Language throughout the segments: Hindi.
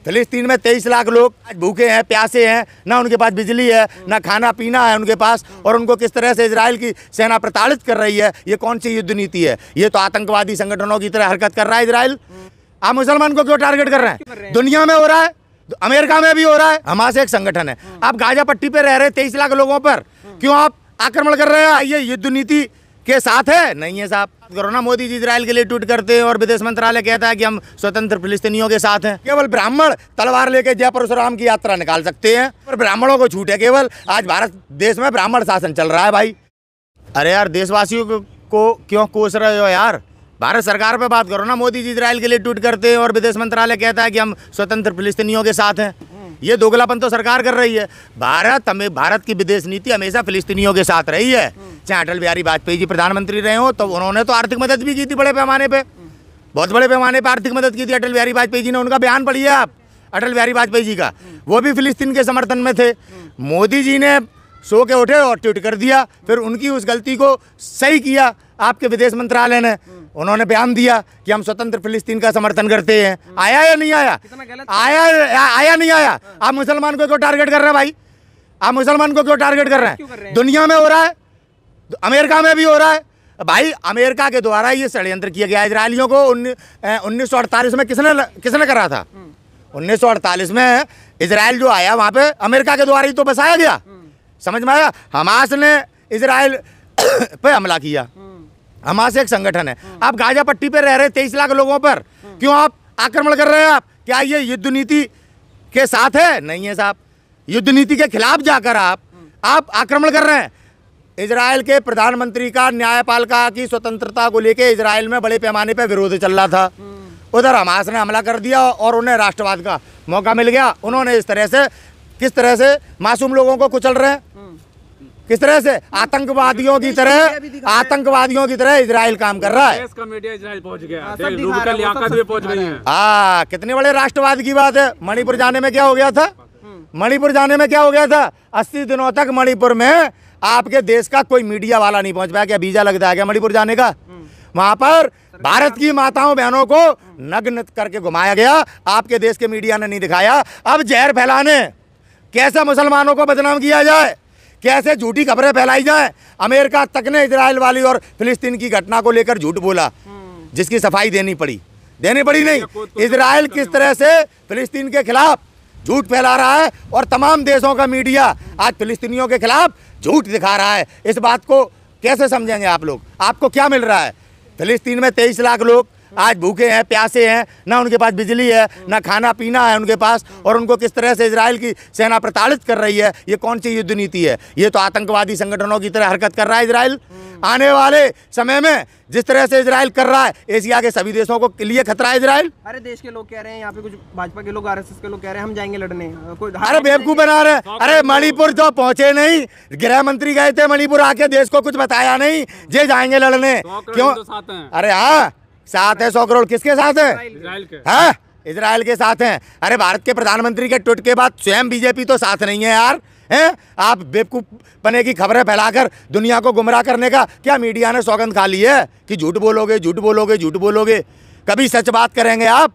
फिलिस्तीन में 23 लाख लोग आज भूखे हैं, प्यासे हैं, ना उनके पास बिजली है, ना खाना पीना है उनके पास, और उनको किस तरह से इजराइल की सेना प्रताड़ित कर रही है। ये कौन सी युद्ध नीति है? ये तो आतंकवादी संगठनों की तरह हरकत कर रहा है इजराइल। आप मुसलमान को क्यों टारगेट कर रहे हैं? दुनिया में हो रहा है, अमेरिका में भी हो रहा है। हमास एक संगठन है। आप गाजा पट्टी पे रह रहे 23 लाख लोगों पर क्यों आप आक्रमण कर रहे हैं? ये युद्ध नीति के साथ है? नहीं है साहब। कोरोना मोदी जी इजराइल के लिए ट्वीट करते हैं और विदेश मंत्रालय कहता है कि हम स्वतंत्र फिलिस्तीनियों के साथ हैं। केवल ब्राह्मण तलवार लेके जय परशुराम की यात्रा निकाल सकते हैं, पर ब्राह्मणों को छूट है केवल। आज भारत देश में ब्राह्मण शासन चल रहा है भाई। अरे यार, देशवासियों को क्यों कोस रहे हो यार? भारत सरकार पे बात करो ना। मोदी जी इजराइल के लिए ट्वीट करते हैं और विदेश मंत्रालय कहता है कि हम स्वतंत्र फिलिस्तीनियों के साथ हैं। ये दोगलापन तो सरकार कर रही है। भारत की विदेश नीति हमेशा फिलिस्तीनियों के साथ रही है। चाहे अटल बिहारी वाजपेयी जी प्रधानमंत्री रहे हो तो उन्होंने तो आर्थिक मदद भी की थी बड़े पैमाने पे, बहुत बड़े पैमाने पे आर्थिक मदद की थी अटल बिहारी वाजपेयी जी ने। उनका बयान पढ़िए आप, अटल बिहारी वाजपेयी जी का, वो भी फिलिस्तीन के समर्थन में थे। मोदी जी ने सो के उठे और ट्वीट कर दिया, फिर उनकी उस गलती को सही किया आपके विदेश मंत्रालय ने। उन्होंने बयान दिया कि हम स्वतंत्र फिलिस्तीन का समर्थन करते हैं। आया या नहीं आया? आया नहीं आया? आप मुसलमान को क्यों टारगेट कर रहे हैं भाई? आप मुसलमान को क्यों टारगेट कर रहे हैं? दुनिया में हो रहा है, अमेरिका में भी हो रहा है भाई। अमेरिका के द्वारा ये षड्यंत्र किया गया इजरायलियों को। 1948 में किसने करा था? 1948 में इजराइल जो आया वहां पे अमेरिका के द्वारा ही तो बसाया गया। समझ में आया? हमास ने इजराइल पे हमला किया। हमास एक संगठन है। आप गाजा पट्टी पे रह रहे 23 लाख लोगों पर क्यों आप आक्रमण कर रहे हैं? आप क्या ये युद्ध नीति के साथ है? नहीं है साहब। युद्ध नीति के खिलाफ जाकर आप आक्रमण कर रहे हैं। इजराइल के प्रधानमंत्री का न्यायपालिका की स्वतंत्रता को लेकर इजराइल में बड़े पैमाने पर विरोध चल रहा था। उधर हमास ने हमला कर दिया और उन्हें राष्ट्रवाद का मौका मिल गया। उन्होंने इस तरह से किस तरह से मासूम लोगों को कुचल रहे हैं, किस तरह से आतंकवादियों की तरह इजराइल काम कर रहा है। देश का मीडिया इजराइल पहुंच गया, रूबिका लियाकत भी पहुंच गई है। कितने बड़े राष्ट्रवाद की बात है। मणिपुर जाने में क्या हो गया था? मणिपुर जाने में क्या हो गया था? 80 दिनों तक मणिपुर में आपके देश का कोई मीडिया वाला नहीं पहुंच पाया। क्या वीजा लगता है क्या मणिपुर जाने का? वहां पर भारत की माताओं बहनों को नग्न करके घुमाया गया। आपके देश के मीडिया ने नहीं दिखाया। अब जहर फैलाने कैसे मुसलमानों को बदनाम किया जाए, कैसे झूठी खबरें फैलाई जाए। अमेरिका तक ने इजराइल वाली और फिलिस्तीन की घटना को लेकर झूठ बोला, जिसकी सफाई देनी पड़ी नहीं। इजराइल किस तरह से फिलिस्तीन के खिलाफ झूठ फैला रहा है और तमाम देशों का मीडिया आज फिलिस्तीनियों के खिलाफ झूठ दिखा रहा है। इस बात को कैसे समझेंगे आप लोग? आपको क्या मिल रहा है? फिलिस्तीन में 23 लाख लोग आज भूखे हैं, प्यासे हैं, ना उनके पास बिजली है, ना खाना पीना है उनके पास, और उनको किस तरह से इजराइल की सेना प्रताड़ित कर रही है। ये कौन सी युद्ध नीति है? ये तो आतंकवादी संगठनों की तरह हरकत कर रहा है इजराइल। आने वाले समय में जिस तरह से इजराइल कर रहा है, एशिया के सभी देशों को लिए खतरा है इजराइल। अरे देश के लोग कह रहे हैं, यहाँ पे कुछ भाजपा के लोग, आरएसएस के लोग कह रहे हैं हम जाएंगे लड़ने। अरे बेवकूफ बना रहे हैं। अरे मणिपुर जो पहुंचे नहीं, गृह मंत्री गए थे मणिपुर, आके देश को कुछ बताया नहीं, जे जाएंगे लड़ने क्यों? अरे हाँ, साथ है 100 करोड़। किसके साथ है? इजराइल के साथ हैं। अरे भारत के प्रधानमंत्री के ट्वीट के बाद स्वयं बीजेपी तो साथ नहीं है यार। हैं आप बेवकूफ बने की खबरें फैलाकर दुनिया को गुमराह करने का क्या मीडिया ने सौगंध खा ली है कि झूठ बोलोगे, झूठ बोलोगे, झूठ बोलोगे, कभी सच बात करेंगे आप?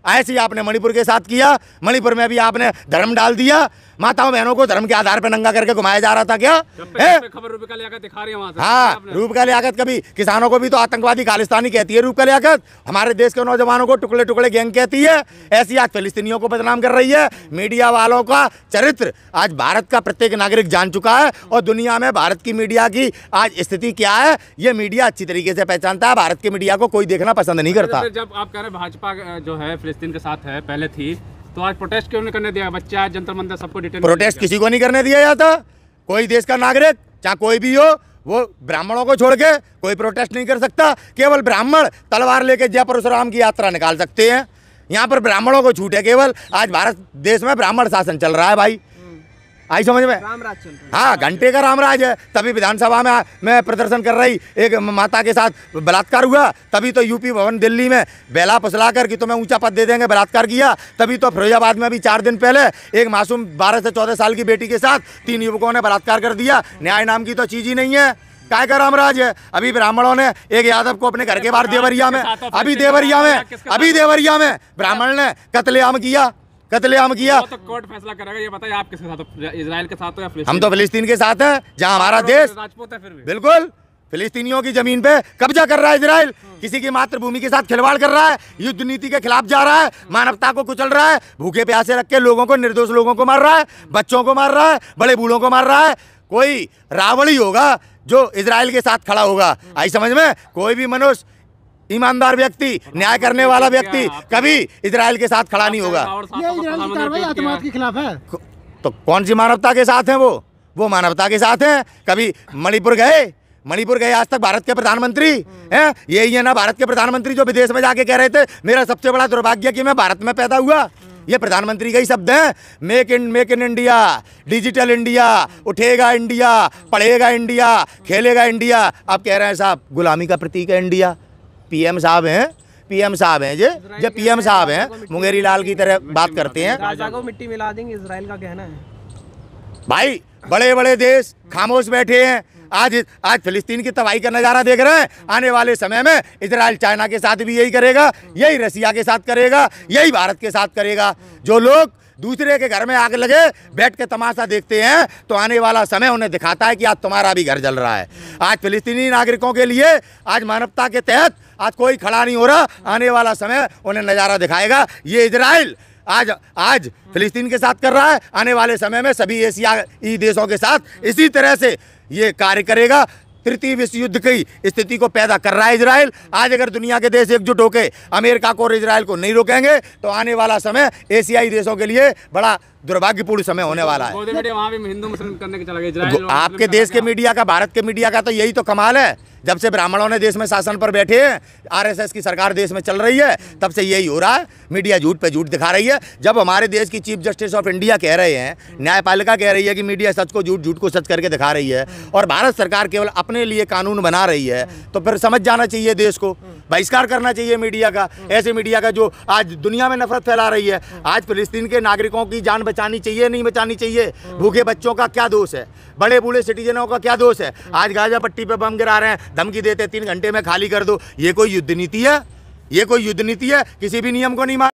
ऐसे ही आपने मणिपुर के साथ किया। मणिपुर में भी आपने धर्म डाल दिया। माताओं बहनों को धर्म के आधार पर नंगा करके घुमाया जा रहा था क्या? खबर रूबिका लियाकत दिखा रही है वहां से। हाँ, रूबिका लियाकत कभी किसानों को भी तो आतंकवादी खालिस्तानी कहती है रूबिका लियाकत। हमारे देश के नौजवानों को टुकड़े टुकड़े गैंग कहती है। ऐसी आज फिलिस्तीनियों को बदनाम कर रही है। मीडिया वालों का चरित्र आज भारत का प्रत्येक नागरिक जान चुका है, और दुनिया में भारत की मीडिया की आज स्थिति क्या है ये मीडिया अच्छी तरीके से पहचानता है। भारत की मीडिया को कोई देखना पसंद नहीं करता। जब आप कह रहे भाजपा जो है फिलिस्तीन के साथ है, पहले थी, तो आज प्रोटेस्ट क्यों नहीं करने दिया? बच्चा आज जंतर मंतर सबको डिटेन। प्रोटेस्ट किसी को नहीं करने दिया जाता। कोई देश का नागरिक चाहे कोई भी हो, वो ब्राह्मणों को छोड़ के कोई प्रोटेस्ट नहीं कर सकता। केवल ब्राह्मण तलवार लेके जय परशुराम की यात्रा निकाल सकते हैं। यहाँ पर ब्राह्मणों को छूट है केवल। आज भारत देश में ब्राह्मण शासन चल रहा है भाई। आई समझ में? रामराज चल रहा है। हाँ, घंटे का रामराज है। तभी विधानसभा में प्रदर्शन कर रही एक माता के साथ बलात्कार हुआ, तभी तो यूपी भवन दिल्ली में बेला फुसला कर कि तुम्हें ऊंचा पद दे देंगे बलात्कार किया। तभी तो फिरोजाबाद में भी 4 दिन पहले एक मासूम 12 से 14 साल की बेटी के साथ 3 युवकों ने बलात्कार कर दिया। न्याय नाम की तो चीज ही नहीं है। काय का रामराज है? अभी ब्राह्मणों ने एक यादव को अपने घर के बाहर देवरिया में, अभी देवरिया में ब्राह्मण ने कत्लेआम किया। कत्लेआम किया। वो तो कोर्ट फैसला करेगा। ये बताइए आप किसके साथ हो, इजराइल के साथ हो या फिलिस्तीन? हम तो फिलिस्तीन के साथ हैं, जहां हमारा देश राजपूत है फिर भी। बिल्कुल फिलिस्तीनियों की जमीन पे कब्जा कर रहा है इजराइल, किसी की मातृभूमि के साथ खिलवाड़ कर रहा है, युद्ध नीति के खिलाफ जा रहा है, मानवता को कुचल रहा है, भूखे प्यासे रख के लोगों को, निर्दोष लोगों को मार रहा है, बच्चों को मार रहा है, बड़े बूढ़ों को मार रहा है। कोई रावण ही होगा जो इजराइल के साथ खड़ा होगा। आई समझ में? कोई भी मनुष्य, ईमानदार व्यक्ति, न्याय करने वाला व्यक्ति कभी इजराइल के साथ खड़ा नहीं होगा। ये इजराइल की कार्रवाई आतंकवाद के खिलाफ है। तो कौन सी मानवता के साथ हैं वो मानवता के साथ हैं। कभी मणिपुर गए आज तक भारत के प्रधानमंत्री हैं? यही है ना भारत के प्रधानमंत्री जो विदेश में जाके कह रहे थे मेरा सबसे बड़ा दुर्भाग्य कि मैं भारत में पैदा हुआ। ये प्रधानमंत्री के ही शब्द हैं। Make in India, digital India, उठेगा इंडिया, पढ़ेगा इंडिया, खेलेगा इंडिया। आप कह रहे हैं साहब गुलामी का प्रतीक है इंडिया। पीएम साहब हैं जो पीएम साहब हैं मुंगेरी लाल की तरह बात करते हैं। गाजा को मिट्टी मिला देंगे, इजराइल का कहना है। भाई बड़े बड़े देश खामोश बैठे हैं। आज फिलिस्तीन की तबाही का नज़ारा देख रहे हैं। आने वाले समय में इजराइल चाइना के साथ भी यही करेगा, यही रसिया के साथ करेगा, यही भारत के साथ करेगा। जो लोग दूसरे के घर में आग लगे बैठ के तमाशा देखते हैं तो आने वाला समय उन्हें दिखाता है कि आज तुम्हारा भी घर जल रहा है। आज फिलिस्तीनी नागरिकों के लिए आज मानवता के तहत आज कोई खड़ा नहीं हो रहा। आने वाला समय उन्हें नज़ारा दिखाएगा। ये इजराइल आज फिलिस्तीन के साथ कर रहा है, आने वाले समय में सभी एशियाई देशों के साथ इसी तरह से ये कार्य करेगा। तृतीय विश्व युद्ध की स्थिति को पैदा कर रहा है इजराइल। आज अगर दुनिया के देश एकजुट होकर अमेरिका को और इजराइल को नहीं रोकेंगे तो आने वाला समय एशियाई देशों के लिए बड़ा दुर्भाग्यपूर्ण समय होने वाला है। वहाँ भी हिंदू मुस्लिम करने के चला गया इजराइल। आपके देश के मीडिया का, भारत के मीडिया का तो यही तो कमाल है। जब से ब्राह्मणों ने देश में शासन पर बैठे हैं, आरएसएस की सरकार देश में चल रही है, तब से यही हो रहा है। मीडिया झूठ पे झूठ दिखा रही है। जब हमारे देश की चीफ जस्टिस ऑफ इंडिया कह रहे हैं, न्यायपालिका कह रही है कि मीडिया सच को झूठ, झूठ को सच करके दिखा रही है, और भारत सरकार केवल अपने लिए कानून बना रही है, तो फिर समझ जाना चाहिए देश को, बहिष्कार करना चाहिए मीडिया का, ऐसे मीडिया का जो आज दुनिया में नफरत फैला रही है। आज फिलिस्तीन के नागरिकों की जान बचानी चाहिए, नहीं बचानी चाहिए? भूखे बच्चों का क्या दोष है? बड़े बूढ़े सिटीजनों का क्या दोष है? आज गाजा पट्टी पे बम गिरा रहे हैं, धमकी देते 3 घंटे में खाली कर दो। ये कोई युद्ध नीति है? ये कोई युद्ध नीति है? किसी भी नियम को नहीं मान